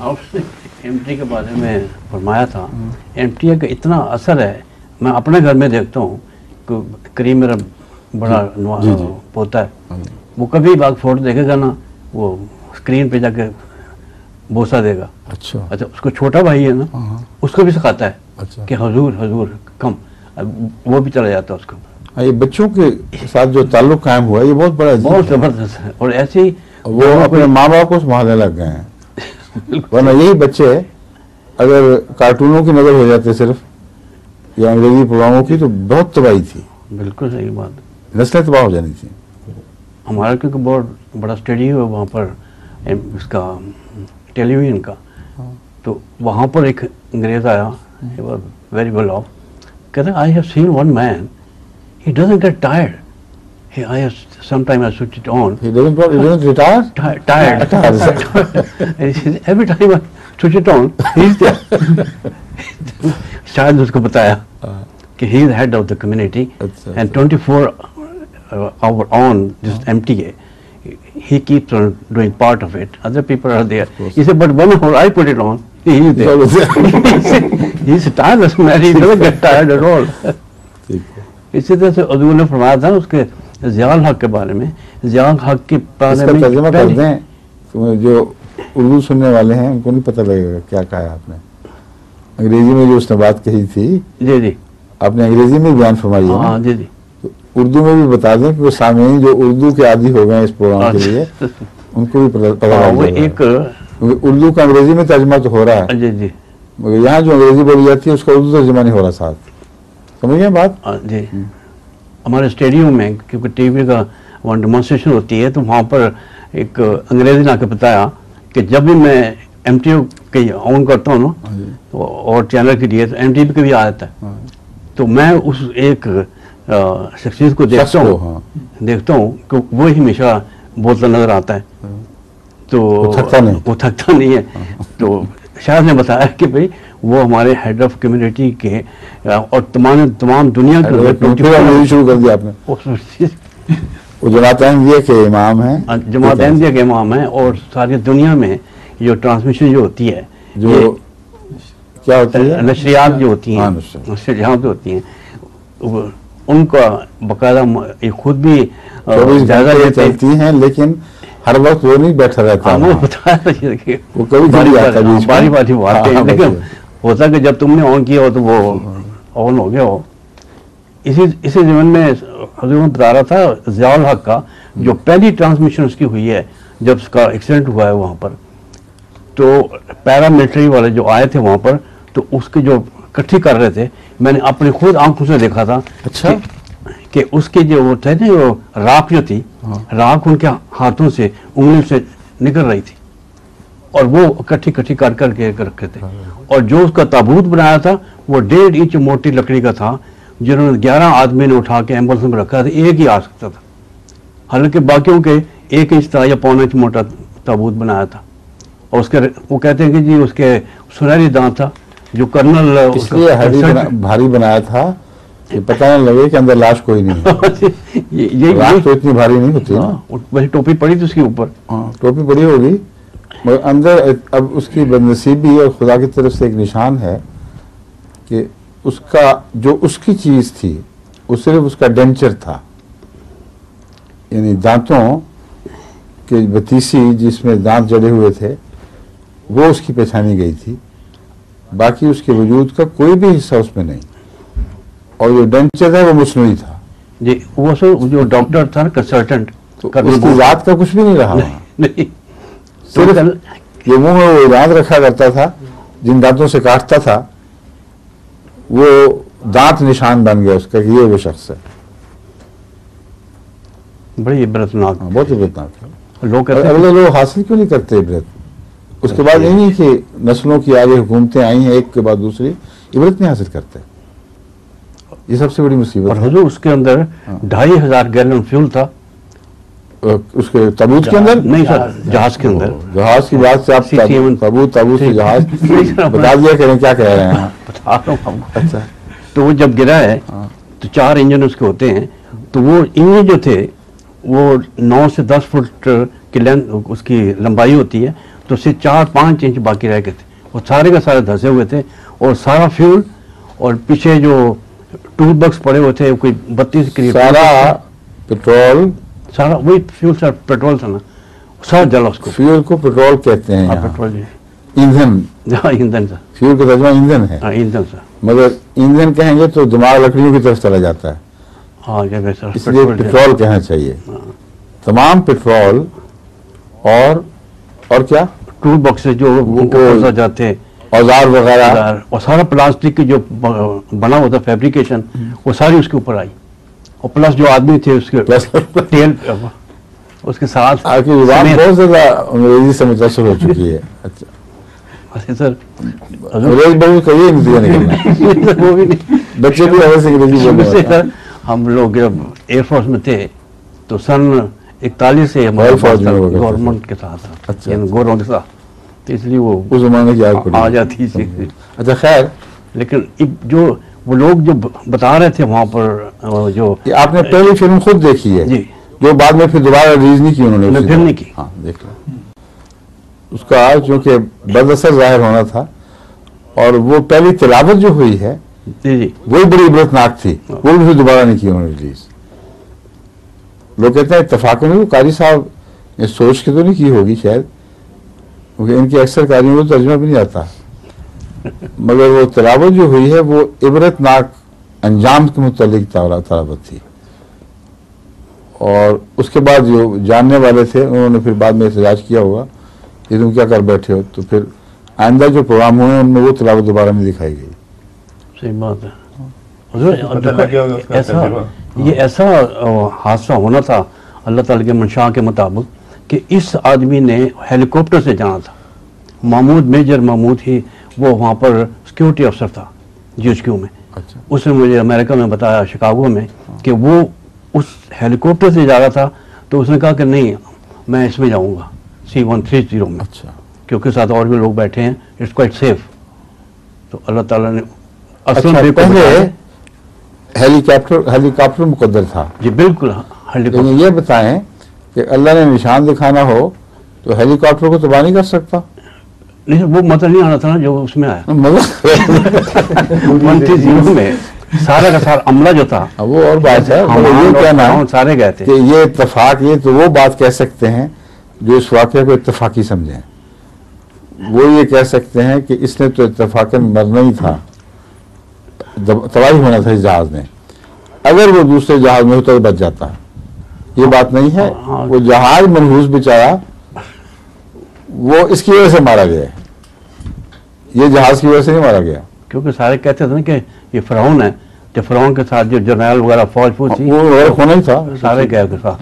आपने एमटी के बारे में फरमाया था, एमटी का इतना असर है, मैं अपने घर में देखता हूँ, करीम मेरा बड़ा पोता है, वो कभी बाग फोटो देखेगा ना, वो स्क्रीन पे जाके बोसा देगा। अच्छा, उसको छोटा भाई है ना, उसको भी सिखाता है कि हजूर हजूर कम, वो भी चला जाता है उसको। ये बच्चों के साथ जो ताल्लुक कायम हुआ ये बहुत बड़ा, बहुत जबरदस्त है। और ऐसे ही वो अपने माँ बाप को संभालने लग गए हैं, वरना यही बच्चे अगर कार्टूनों की नजर हो जाते सिर्फ या अंग्रेजी प्रोग्रामों की तो बहुत तबाही थी। बिल्कुल सही बात, नस्लें तबाह हो जानी थी। हमारा क्योंकि बहुत बड़ा स्टडी हुआ वहाँ पर इसका टेलीविजन का, तो वहाँ पर एक अंग्रेज आया, वेरी वेल ऑफ, कहते I have seen one man, he doesn't get tired. Sometimes I switch it on. He doesn't retire? Tired. Every time I switch it on, he's there. शायद उसको बताया कि he is head of the community and 24 hour on this MTA. He keeps on doing part of it. Other people are there. He said, but whenever I put it on, he is there. He's a tireless man. He doesn't get tired at all. इसी तरह से हजूर ने फरमाया था उसके ज़ियाउल हक के बारे में, ज़ियाउल हक के बारे में तर्जुमा कर दें, तो जो उर्दू सुनने वाले हैं उनको नहीं पता लगेगा क्या कहा है आपने। अंग्रेजी में जो उसने बात कही थी, जी जी, आपने अंग्रेजी में बयान फरमाई है। हाँ जी जी, तो उर्दू में भी बता दें कि वो सामईन जो उर्दू के आदी हो गए इस प्रोग्राम के लिए, उनको भी पता लगेगा। एक उर्दू का अंग्रेजी में तर्जुमा तो हो रहा है, जी जी, मगर यहाँ जो अंग्रेजी बोली जाती है उसका उर्दू तर्जुमा नहीं हो रहा साथ, समझ गए बात? जी, हमारे स्टेडियम में क्योंकि टीवी का वहाँ डेमोन्स्ट्रेशन होती है, तो वहाँ पर एक अंग्रेजी ने आके बताया कि जब भी मैं एमटीवी के ऑन करता हूँ ना, तो और चैनल के लिए तो एमटीवी का भी आ जाता है, तो मैं उस एक शख्सियत को देखता हूँ, कि वो ही हमेशा बोलता नजर आता है, तो वो थकता नहीं है। तो शायद ने बताया कि भाई वो हमारे हेड ऑफ कम्युनिटी के और तमाम दुनिया के शुरू कर दिया आपने। वो जमात अहमदिया के इमाम हैं, जमात अहमदिया के इमाम हैं, और सारी दुनिया में जो ट्रांसमिशन जो होती है, जो क्या होती है, नशरियात जो होती हैं, नशरियात जो होती हैं, उनका बाकायदा खुद भी जायजा चलती हैं, लेकिन हर वक्त वो नहीं बैठा रहता है, वो कभी बारी बारी आते हैं, लेकिन होता कि जब तुमने ऑन किया हो तो वो ऑन हो गया हो। इसी ज़मीन में हजूर में बता रहा था ज़ियाउल हक का जो पहली ट्रांसमिशन उसकी हुई है, जब उसका एक्सीडेंट हुआ है वहाँ पर, तो पैरामिलिट्री वाले जो आए थे वहाँ पर, तो उसके जो इकट्ठी कर रहे थे, मैंने अपनी खुद आंखों से देखा था। अच्छा, कि उसके जो वो थे ना, वो राख जो थी, राख उनके हाथों से उंगली से निकल रही थी, और वो इकट्ठी कर करके रखे थे, और जो उसका ताबूत बनाया था वो 1.5 इंच मोटी लकड़ी का था, जिन्होंने 11 आदमी ने उठा के एम्बुलेंस में रखा था, एक ही आ सकता था, हालांकि बाकियों के 1 इंच था या पौना इंच मोटा ताबूत बनाया था। और उसके वो कहते हैं कि जी उसके सुनहरी दांत था, जो कर्नल इसलिए भारी बनाया था कि पता न लगे कि अंदर लाश कोई नहीं है। ये तो इतनी भारी नहीं होती ना, वही टोपी पड़ी थी उसके ऊपर, टोपी पड़ी होगी, मगर अंदर अब उसकी बदनसीबी और खुदा की तरफ से एक निशान है कि उसका जो उसकी चीज़ थी वो सिर्फ उसका डेंचर था, यानी दांतों के बतीसी जिसमें दांत जड़े हुए थे वो उसकी पहचानी गई थी, बाकी उसके वजूद का कोई भी हिस्सा उसमें नहीं, और जो डेंचर था वो मसनूई था। जी, वो जो डॉक्टर था कंसल्टेंट, तो उसकी जात का कुछ भी नहीं रहा, नहीं, सिर्फ ये मुंह में वो दांत रखा करता था, जिन दांतों से काटता था वो दांत निशान बन गया उसका कि ये वो शख्स है। बड़ी इबरतनाक, बहुत इबरतनाक है। लोग अगले लोग हासिल क्यों नहीं करते इबरत? उसके बाद ये नहीं कि नस्लों की आगे हुकूमतें आई हैं एक के बाद दूसरी, इबरत नहीं हासिल करते, ये सबसे बड़ी मुसीबत। और हुजूर उसके अंदर 2500 गैलन फ्यूल था, उसके ताबूत के अंदर नहीं सर, जहाज के अंदर। जहाज की बात से आप ताबूत से जहाज बता दिया करें क्या कह रहे हैं? बता रहा हूँ। अच्छा, तो वो जब गिरा है तो 4 इंजन उसके होते हैं, तो वो इंजन जो थे वो 9 से 10 फुट की लेंथ उसकी लंबाई होती है, तो सिर्फ 4-5 इंच बाकी रह गए थे, वो सारे के सारे धंसे हुए थे, और सारा फ्यूल और पीछे जो टूल बॉक्स पड़े हुए थे कोई 32 करीब, सारा पेट्रोल, सारा वही फ्यूल सर, पेट्रोल था ना, सारा जला उसको। फ्यूल को पेट्रोल कहते हैं हाँ, यहाँ। पेट्रोल जी, ईंधन, हाँ ईंधन सर, फ्यूल का तर्जुमा ईंधन है, हाँ ईंधन सर, मगर ईंधन कहेंगे तो दिमाग लकड़ियों की तरफ चला जाता है, हाँ जगह सर, इसलिए पेट्रोल कहना चाहिए। तमाम पेट्रोल और क्या, टूल बॉक्स से जो उनके जाते, औजार वगैरह, और सारा प्लास्टिक की जो बना हुआ था फैब्रिकेशन, वो सारी उसके ऊपर आई, और प्लस जो आदमी थे उसके प्लस तेल उसके साथ। आपकी जुबान बहुत ज्यादा अंग्रेजी से मुतासर हो चुकी है। अच्छा, अच्छा सर, अंग्रेज बहुत कहिए नतीजा निकलना, वो भी नहीं, बच्चे भी ऐसे अंग्रेजी शुरू बोलने से होता है। सर हम लोग जब एयरफोर्स में थे तो सन 41 से हमारे Air Force में हुआ करते थे। गवर्नमेंट के साथ था, अच्छा। यानी गवर्नमेंट के साथ, तो इसलिए वो उस जमाने की याद पड़ी आ जाती थी। अच्छा खैर, लेकिन जो वो लोग जो बता रहे थे वहाँ पर जो ये आपने पहली फिल्म खुद देखी है जी, जो बाद में फिर दोबारा रिलीज नहीं की उन्होंने नहीं, उसी फिर तरह। नहीं की। हाँ देख लो, उसका चूंकि बदअसर जाहिर होना था, और वो पहली तिलावत जो हुई है जी जी, वही बड़ी इबरतनाक थी, वो भी फिर दोबारा नहीं की उन्होंने रिलीज। लोग कहते हैं इत्तफाक़न वो कारी साहब ने सोच के तो नहीं की होगी शायद, क्योंकि इनकी अक्सर कारियों को तर्जुमा भी नहीं आता, मगर वो तिलावत जो हुई है वो इबरतनाक अंजाम के मुतालिक तिलावत थी। और उसके बाद जो जानने वाले थे उन्होंने फिर बाद में एहतजाज किया होगा कि तुम क्या कर बैठे हो, तो फिर आइंदा जो प्रोग्राम हुए उनमें वो तिलावत दोबारा नहीं दिखाई गई। सही बात है। हुजूर, पता लग गया होगा उसका ऐसा तजुर्बा। ये ऐसा हादसा होना था अल्लाह ताला के मंशा के मुताबिक कि इस आदमी ने हेलीकॉप्टर से जाना था। महमूद, मेजर महमूद ही वो वहाँ पर सिक्योरिटी अफसर था GHQ में। अच्छा, उसने मुझे अमेरिका में बताया, शिकागो में, कि वो उस हेलीकॉप्टर से जा रहा था, तो उसने कहा कि नहीं मैं इसमें जाऊँगा C-130 में, अच्छा, क्योंकि साथ और भी लोग बैठे हैं, इट्स क्वाइट सेफ। तो अल्लाह ताला ने अच्छा, असल पहले हेलीकॉप्टर मुकद्दर था, जी बिल्कुल हेलीकॉप्टर। लेकिन ये बताएं कि अल्लाह ने निशान दिखाना हो तो हेलीकॉप्टर को तबाह नहीं कर सकता? नहीं वो मतलब नहीं आना था ना जो उसमें आया मतलब 130 में सारा का सारा अमला जो था, वो और बात है, हम मगर ये कहना हम सारे गए थे। कि ये इत्तफाक, ये तो वो बात कह सकते हैं जो इस वाक़े को इत्तफाकी समझें। वो ये कह सकते हैं कि इसने तो इत्तफाकन मरना ही था, तबाही होना था इस जहाज में, अगर वो दूसरे जहाज में होता तो बच जाता। ये बात नहीं है, वो जहाज मनहूस बेचारा वो इसकी वजह से मारा गया, ये जहाज की वजह से नहीं मारा गया। क्योंकि सारे कहते थे ना कि ये फिरौन है, तो फिरौन के साथ जो जर्नल वगैरह फौज थी वो होना ही था। सारे गए के साथ।